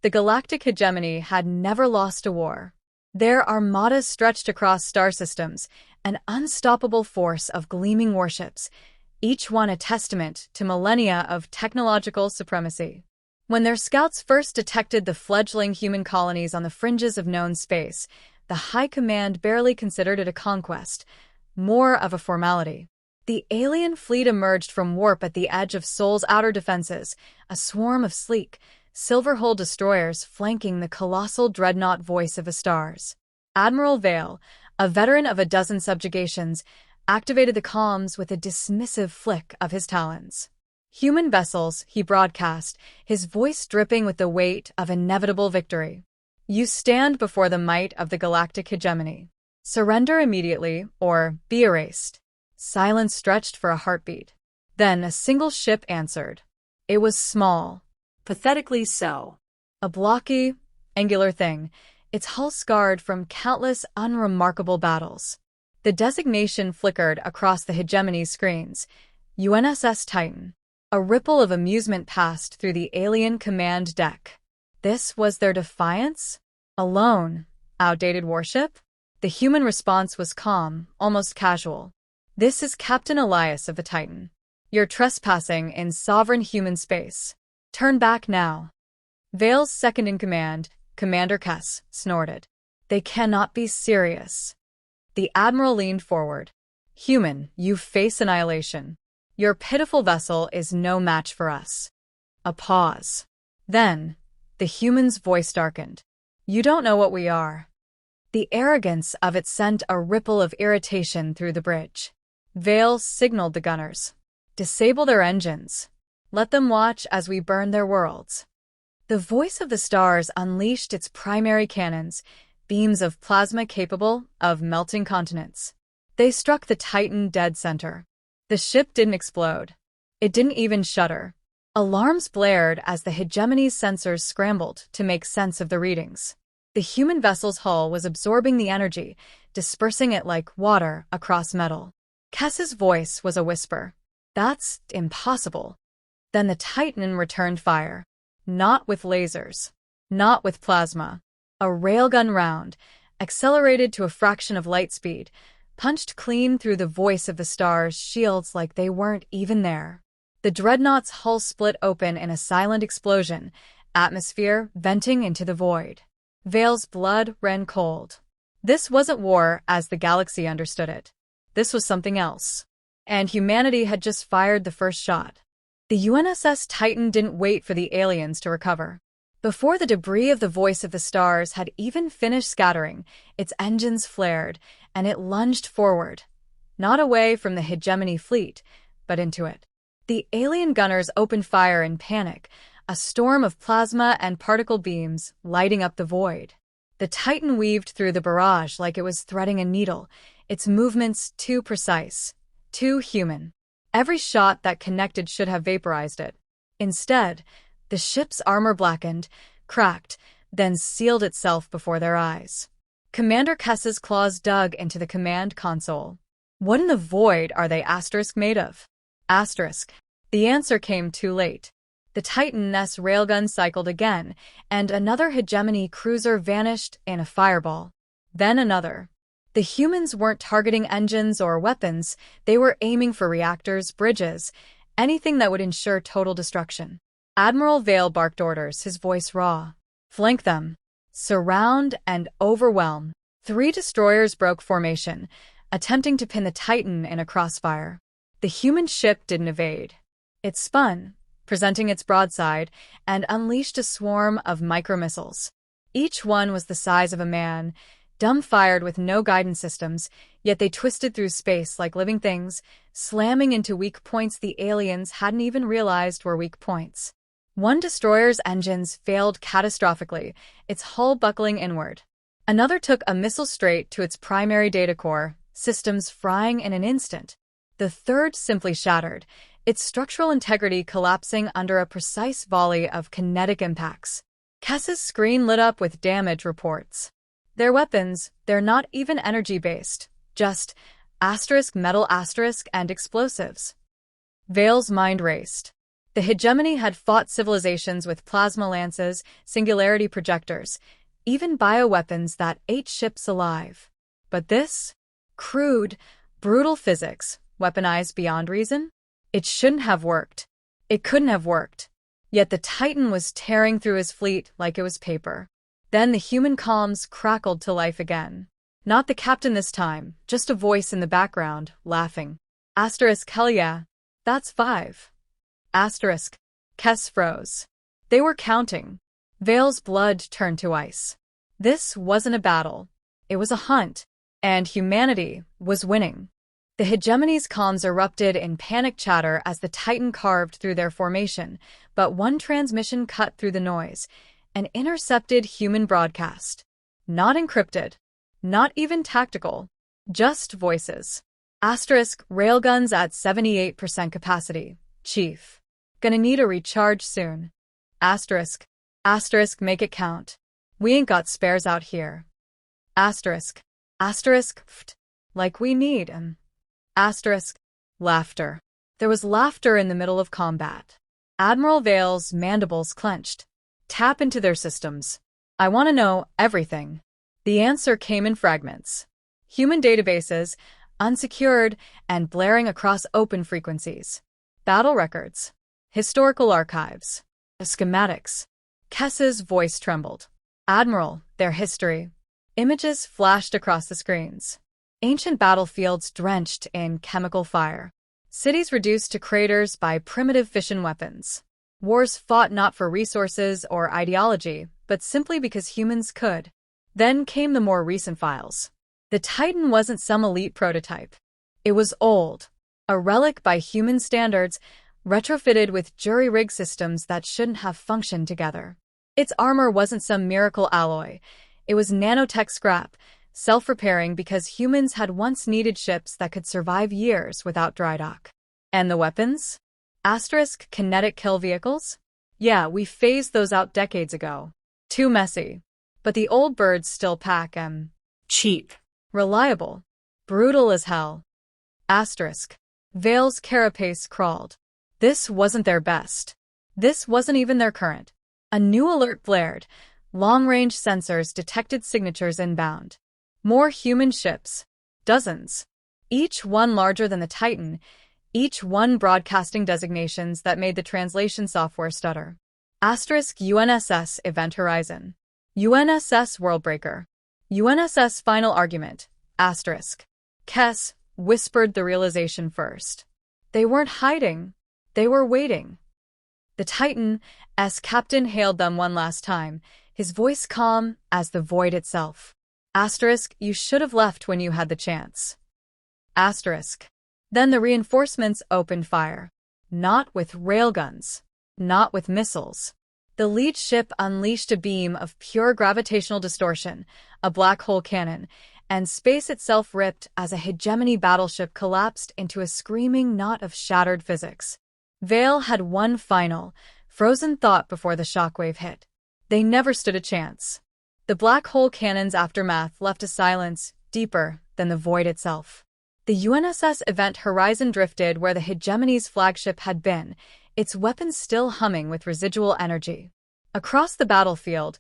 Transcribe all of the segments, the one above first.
The galactic hegemony had never lost a war. Their armadas stretched across star systems, an unstoppable force of gleaming warships, each one a testament to millennia of technological supremacy. When their scouts first detected the fledgling human colonies on the fringes of known space, the High Command barely considered it a conquest, more of a formality. The alien fleet emerged from warp at the edge of Sol's outer defenses, a swarm of sleek, silver-hulled destroyers flanking the colossal dreadnought Voice of the Stars. Admiral Vale, a veteran of a dozen subjugations, activated the comms with a dismissive flick of his talons. "Human vessels," he broadcast, his voice dripping with the weight of inevitable victory. "You stand before the might of the galactic hegemony. Surrender immediately, or be erased." Silence stretched for a heartbeat. Then a single ship answered. It was small. Pathetically so. A blocky, angular thing, its hull scarred from countless unremarkable battles. The designation flickered across the hegemony's screens. UNSS Titan. A ripple of amusement passed through the alien command deck. This was their defiance? A lone, outdated warship? The human response was calm, almost casual. "This is Captain Elias of the Titan. You're trespassing in sovereign human space. Turn back now." Vale's second-in-command, Commander Kess, snorted. "They cannot be serious." The Admiral leaned forward. "Human, you face annihilation. Your pitiful vessel is no match for us." A pause. Then, the human's voice darkened. "You don't know what we are." The arrogance of it sent a ripple of irritation through the bridge. Vale signaled the gunners. "Disable their engines. Let them watch as we burn their worlds." The Voice of the Stars unleashed its primary cannons, beams of plasma capable of melting continents. They struck the Titan dead center. The ship didn't explode. It didn't even shudder. Alarms blared as the hegemony's sensors scrambled to make sense of the readings. The human vessel's hull was absorbing the energy, dispersing it like water across metal. Kess's voice was a whisper. "That's impossible." Then the Titan returned fire. Not with lasers. Not with plasma. A railgun round, accelerated to a fraction of light speed, punched clean through the Voice of the Stars' shields like they weren't even there. The dreadnought's hull split open in a silent explosion, atmosphere venting into the void. Vale's blood ran cold. This wasn't war as the galaxy understood it. This was something else. And humanity had just fired the first shot. The UNSS Titan didn't wait for the aliens to recover. Before the debris of the Voice of the Stars had even finished scattering, its engines flared, and it lunged forward. Not away from the hegemony fleet, but into it. The alien gunners opened fire in panic, a storm of plasma and particle beams lighting up the void. The Titan weaved through the barrage like it was threading a needle, its movements too precise, too human. Every shot that connected should have vaporized it. Instead, the ship's armor blackened, cracked, then sealed itself before their eyes. Commander Kess's claws dug into the command console. "What in the void are they made of?" The answer came too late. The Titan's railgun cycled again, and another hegemony cruiser vanished in a fireball. Then another. The humans weren't targeting engines or weapons, they were aiming for reactors, bridges, anything that would ensure total destruction. Admiral Vale barked orders, his voice raw. "Flank them. Surround and overwhelm." 3 destroyers broke formation, attempting to pin the Titan in a crossfire. The human ship didn't evade. It spun, presenting its broadside, and unleashed a swarm of micromissiles. Each one was the size of a man, dumb-fired with no guidance systems, yet they twisted through space like living things, slamming into weak points the aliens hadn't even realized were weak points. One destroyer's engines failed catastrophically, its hull buckling inward. Another took a missile straight to its primary data core, systems frying in an instant. The third simply shattered, its structural integrity collapsing under a precise volley of kinetic impacts. Kess's screen lit up with damage reports. Their weapons, they're not even energy-based, just metal and explosives. Vale's mind raced. The hegemony had fought civilizations with plasma lances, singularity projectors, even bioweapons that ate ships alive. But this? Crude, brutal physics, weaponized beyond reason? It shouldn't have worked. It couldn't have worked. Yet the Titan was tearing through his fleet like it was paper. Then the human comms crackled to life again. Not the captain this time, just a voice in the background, laughing. Asterisk, hell yeah. That's 5. Asterisk. Kess froze. They were counting. Vale's blood turned to ice. This wasn't a battle. It was a hunt. And humanity was winning. The hegemony's comms erupted in panic chatter as the Titan carved through their formation, but one transmission cut through the noise, an intercepted human broadcast. Not encrypted. Not even tactical. Just voices. Asterisk, railguns at 78% capacity. Chief. Gonna need a recharge soon. Asterisk. Asterisk, make it count. We ain't got spares out here. Asterisk. Asterisk, pft. Like we need 'em. Asterisk. Laughter. There was laughter in the middle of combat. Admiral Vale's mandibles clenched. Tap into their systems. I want to know everything. The answer came in fragments. Human databases, unsecured, and blaring across open frequencies. Battle records. Historical archives. Schematics. Kess's voice trembled. Admiral, their history. Images flashed across the screens. Ancient battlefields drenched in chemical fire. Cities reduced to craters by primitive fission weapons. Wars fought not for resources or ideology, but simply because humans could. Then came the more recent files. The Titan wasn't some elite prototype. It was old, a relic by human standards, retrofitted with jury-rig systems that shouldn't have functioned together. Its armor wasn't some miracle alloy. It was nanotech scrap, self-repairing because humans had once needed ships that could survive years without dry dock. And the weapons? Asterisk, kinetic kill vehicles? Yeah, we phased those out decades ago. Too messy. But the old birds still pack cheap. Reliable. Brutal as hell. Asterisk. Vale's carapace crawled. This wasn't their best. This wasn't even their current. A new alert blared. Long-range sensors detected signatures inbound. More human ships. Dozens. Each one larger than the Titan. Each one broadcasting designations that made the translation software stutter. Asterisk, UNSS Event Horizon. UNSS Worldbreaker. UNSS Final Argument. Asterisk. Kess whispered the realization first. They weren't hiding. They were waiting. The Titan's captain hailed them one last time, his voice calm as the void itself. Asterisk, you should have left when you had the chance. Asterisk. Then the reinforcements opened fire. Not with railguns. Not with missiles. The lead ship unleashed a beam of pure gravitational distortion, a black hole cannon, and space itself ripped as a hegemony battleship collapsed into a screaming knot of shattered physics. Vale had one final, frozen thought before the shockwave hit. They never stood a chance. The black hole cannon's aftermath left a silence deeper than the void itself. The UNSS Event Horizon drifted where the hegemony's flagship had been, its weapons still humming with residual energy. Across the battlefield,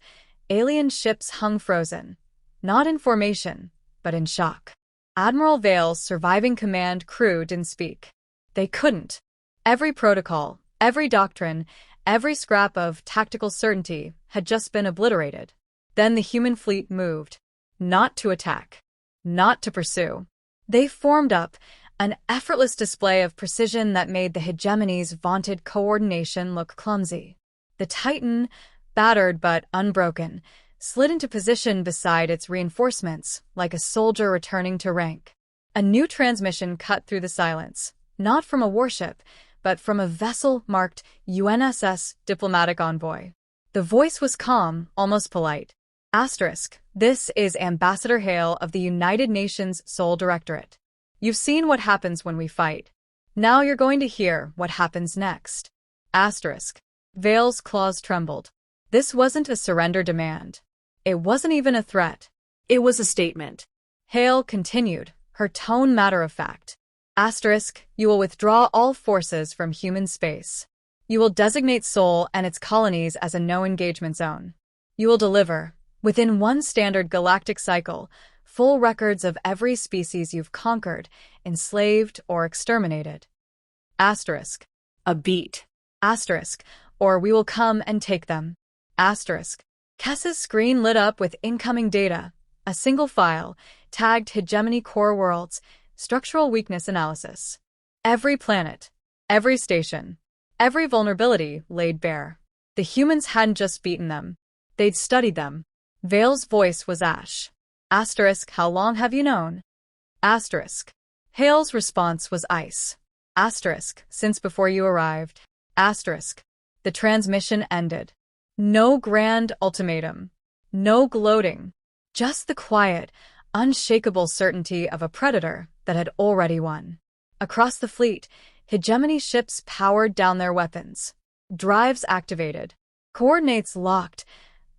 alien ships hung frozen, not in formation, but in shock. Admiral Vale's surviving command crew didn't speak. They couldn't. Every protocol, every doctrine, every scrap of tactical certainty had just been obliterated. Then the human fleet moved. Not to attack. Not to pursue. They formed up, an effortless display of precision that made the hegemony's vaunted coordination look clumsy. The Titan, battered but unbroken, slid into position beside its reinforcements, like a soldier returning to rank. A new transmission cut through the silence, not from a warship, but from a vessel marked UNSS Diplomatic Envoy. The voice was calm, almost polite. Asterisk, this is Ambassador Hale of the United Nations Sole Directorate. You've seen what happens when we fight. Now you're going to hear what happens next. Asterisk. Vale's claws trembled. This wasn't a surrender demand. It wasn't even a threat. It was a statement. Hale continued, her tone matter-of-fact. Asterisk, you will withdraw all forces from human space. You will designate Sol and its colonies as a no-engagement zone. You will deliver, within one standard galactic cycle, full records of every species you've conquered, enslaved, or exterminated. Asterisk. A beat. Asterisk. Or we will come and take them. Asterisk. Kess's screen lit up with incoming data. A single file, tagged Hegemony Core Worlds, Structural Weakness Analysis. Every planet, every station, every vulnerability laid bare. The humans hadn't just beaten them. They'd studied them. Vale's voice was ash. Asterisk, how long have you known? Asterisk. Hale's response was ice. Asterisk, since before you arrived. Asterisk. The transmission ended. No grand ultimatum. No gloating. Just the quiet, unshakable certainty of a predator that had already won. Across the fleet, Hegemony ships powered down their weapons. Drives activated. Coordinates locked.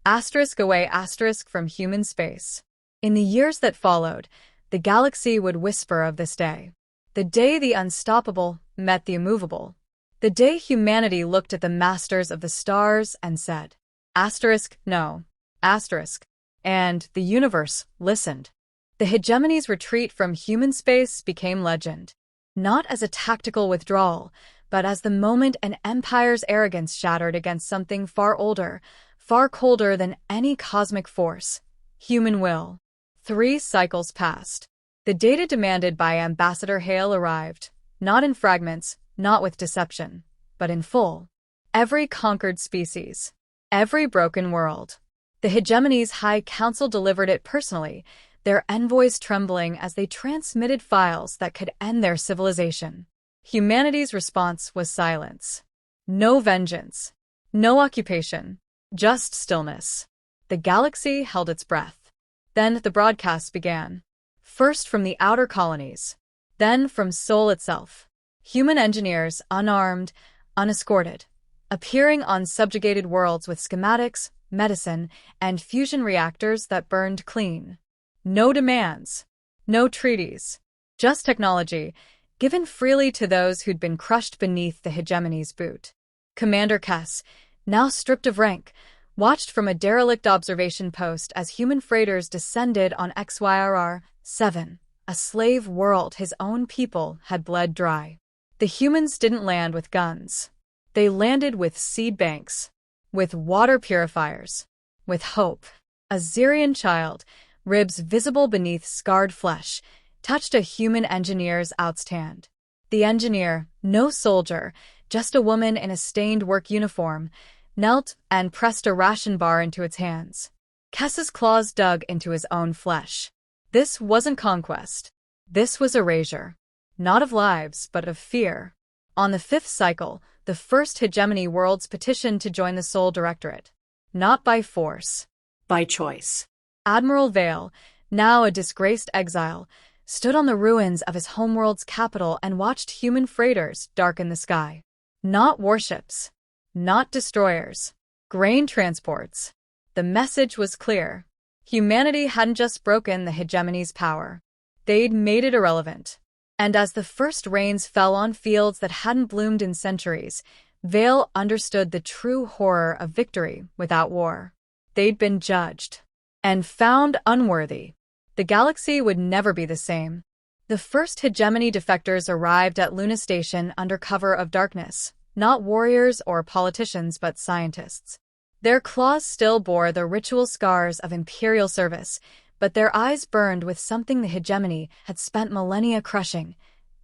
Asterisk away asterisk from human space. In the years that followed, the galaxy would whisper of this day. The day the unstoppable met the immovable. The day humanity looked at the masters of the stars and said, asterisk, no. Asterisk. And the universe listened. The Hegemony's retreat from human space became legend. Not as a tactical withdrawal, but as the moment an empire's arrogance shattered against something far older, far colder than any cosmic force. Human will. 3 cycles passed. The data demanded by Ambassador Hale arrived, not in fragments, not with deception, but in full. Every conquered species. Every broken world. The Hegemony's High Council delivered it personally, their envoys trembling as they transmitted files that could end their civilization. Humanity's response was silence. No vengeance. No occupation. Just stillness. The galaxy held its breath. Then the broadcasts began. First from the outer colonies. Then from Sol itself. Human engineers, unarmed, unescorted, appearing on subjugated worlds with schematics, medicine, and fusion reactors that burned clean. No demands. No treaties. Just technology, given freely to those who'd been crushed beneath the Hegemony's boot. Commander Kess, now stripped of rank, watched from a derelict observation post as human freighters descended on XYRR-7, a slave world his own people had bled dry. The humans didn't land with guns. They landed with seed banks, with water purifiers, with hope. A Xerian child, ribs visible beneath scarred flesh, touched a human engineer's outstretched hand. The engineer, no soldier, just a woman in a stained work uniform, knelt and pressed a ration bar into its hands. Kess's claws dug into his own flesh. This wasn't conquest. This was erasure. Not of lives, but of fear. On the 5th cycle, the first Hegemony worlds petitioned to join the Sol Directorate. Not by force. By choice. Admiral Vale, now a disgraced exile, stood on the ruins of his homeworld's capital and watched human freighters darken the sky. Not warships. Not destroyers. Grain transports. The message was clear. Humanity hadn't just broken the Hegemony's power. They'd made it irrelevant. And as the first rains fell on fields that hadn't bloomed in centuries, Vale understood the true horror of victory without war. They'd been judged. And found unworthy. The galaxy would never be the same. The first Hegemony defectors arrived at Luna Station under cover of darkness, not warriors or politicians but scientists. Their claws still bore the ritual scars of imperial service, but their eyes burned with something the Hegemony had spent millennia crushing: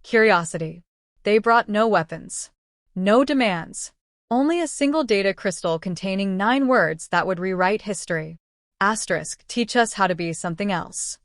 curiosity. They brought no weapons. No demands. Only a single data crystal containing 9 words that would rewrite history. Asterisk, teach us how to be something else.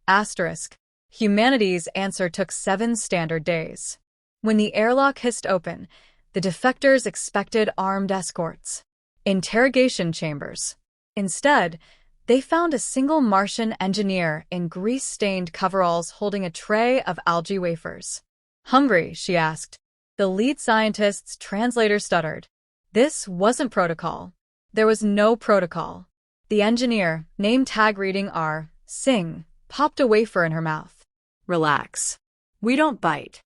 Asterisk, humanity's answer took 7 standard days. When the airlock hissed open, the defectors expected armed escorts. Interrogation chambers. Instead, they found a single Martian engineer in grease-stained coveralls holding a tray of algae wafers. Hungry, she asked. The lead scientist's translator stuttered. This wasn't protocol. There was no protocol. The engineer, name tag reading R. Singh, popped a wafer in her mouth. Relax. We don't bite.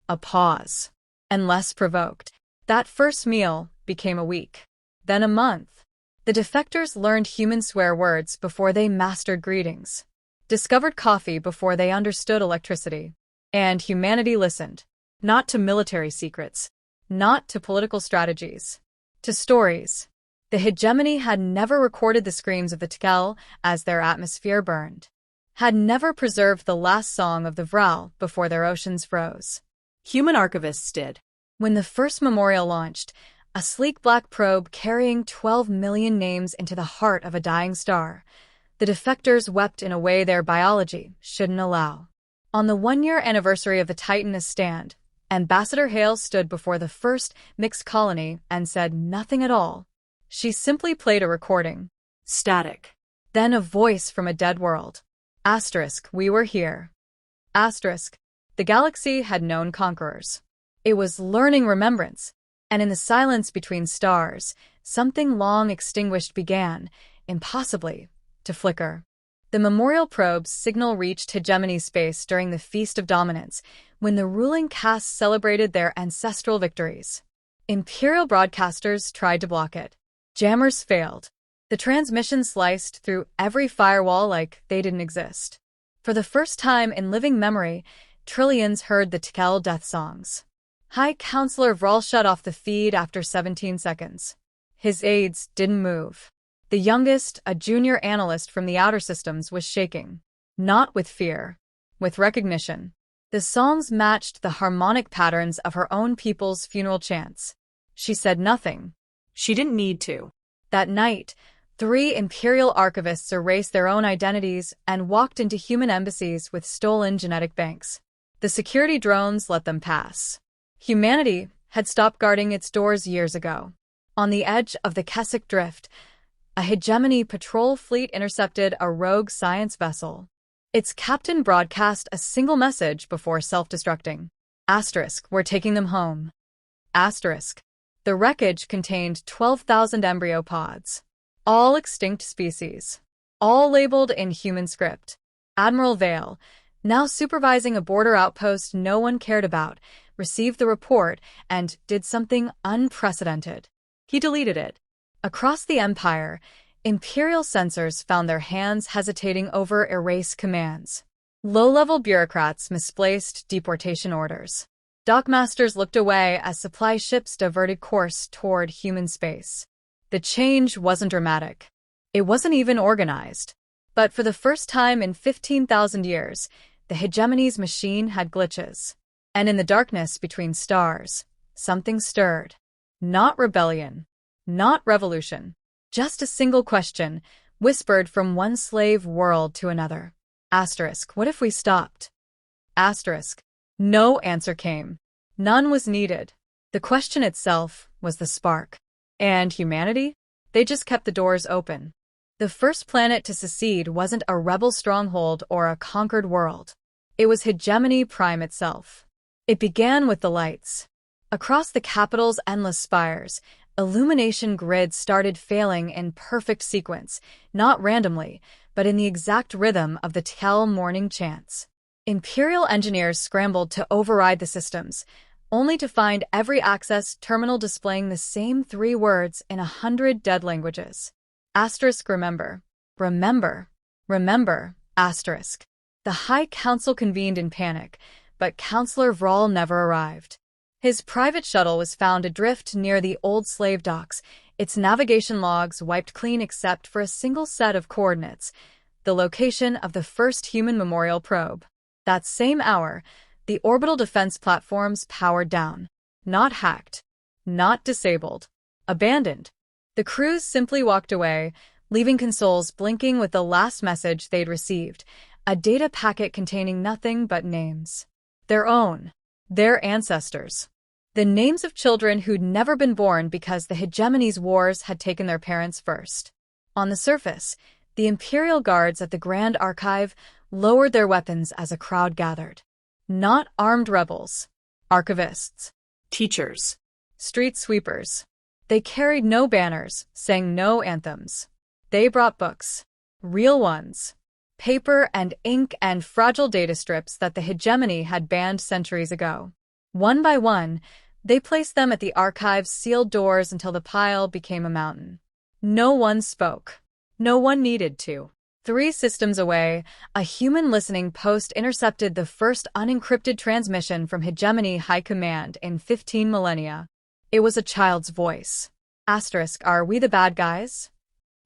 A pause. And less provoked. That first meal became a week, then a month. The defectors learned human swear words before they mastered greetings, discovered coffee before they understood electricity. And humanity listened, not to military secrets, not to political strategies, to stories. The hegemony had never recorded the screams of the Tkel as their atmosphere burned, had never preserved the last song of the Vral before their oceans froze. Human archivists did. When the first memorial launched, a sleek black probe carrying 12 million names into the heart of a dying star, the defectors wept in a way their biology shouldn't allow. On the one-year anniversary of the Titan's stand, Ambassador Hale stood before the first mixed colony and said nothing at all. She simply played a recording. Static. Then a voice from a dead world. Asterisk, we were here. Asterisk, the galaxy had known conquerors. It was learning remembrance, and in the silence between stars, something long extinguished began, impossibly, to flicker. The memorial probe's signal reached hegemony space during the Feast of Dominance, when the ruling caste celebrated their ancestral victories. Imperial broadcasters tried to block it. Jammers failed. The transmission sliced through every firewall like they didn't exist. For the first time in living memory, trillions heard the Tkel death songs. High Counselor Vral shut off the feed after 17 seconds. His aides didn't move. The youngest, a junior analyst from the outer systems, was shaking. Not with fear, with recognition. The songs matched the harmonic patterns of her own people's funeral chants. She said nothing. She didn't need to. That night, 3 Imperial archivists erased their own identities and walked into human embassies with stolen genetic banks. The security drones let them pass. Humanity had stopped guarding its doors years ago. On the edge of the Keswick Drift, a hegemony patrol fleet intercepted a rogue science vessel. Its captain broadcast a single message before self-destructing. Asterisk, we're taking them home. Asterisk. The wreckage contained 12,000 embryo pods. All extinct species. All labeled in human script. Admiral Vale, now supervising a border outpost no one cared about, received the report and did something unprecedented. He deleted it. Across the Empire, Imperial censors found their hands hesitating over erase commands. Low-level bureaucrats misplaced deportation orders. Dockmasters looked away as supply ships diverted course toward human space. The change wasn't dramatic. It wasn't even organized. But for the first time in 15,000 years, the hegemony's machine had glitches. And in the darkness between stars, something stirred. Not rebellion. Not revolution. Just a single question, whispered from one slave world to another. Asterisk, what if we stopped? Asterisk. No answer came. None was needed. The question itself was the spark. And humanity? They just kept the doors open. The first planet to secede wasn't a rebel stronghold or a conquered world. It was Hegemony Prime itself. It began with the lights. Across the capital's endless spires, illumination grids started failing in perfect sequence, not randomly, but in the exact rhythm of the Tkel morning chants. Imperial engineers scrambled to override the systems, only to find every access terminal displaying the same 3 words in 100 dead languages. Asterisk remember. Remember. Remember. Asterisk. The High Council convened in panic, but Counselor Vral never arrived. His private shuttle was found adrift near the old slave docks, its navigation logs wiped clean except for a single set of coordinates, the location of the first human memorial probe. That same hour, the orbital defense platforms powered down. Not hacked. Not disabled. Abandoned. The crews simply walked away, leaving consoles blinking with the last message they'd received, a data packet containing nothing but names. Their own. Their ancestors. The names of children who'd never been born because the hegemony's wars had taken their parents first. On the surface, the Imperial guards at the Grand Archive lowered their weapons as a crowd gathered. Not armed rebels. Archivists. Teachers. Street sweepers. They carried no banners, sang no anthems. They brought books. Real ones. Paper and ink and fragile data strips that the hegemony had banned centuries ago. One by one, They placed them at the archive's sealed doors until the pile became a mountain. No one spoke. No one needed to. 3 systems away, a human listening post intercepted the first unencrypted transmission from Hegemony High Command in 15 millennia. It was a child's voice. Asterisk, are we the bad guys?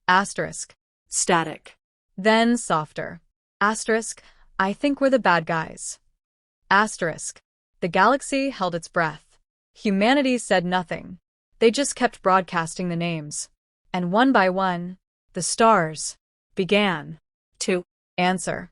Asterisk. Static. Then softer. Asterisk, I think we're the bad guys. Asterisk. The galaxy held its breath. Humanity said nothing. They just kept broadcasting the names. And one by one, the stars began To answer.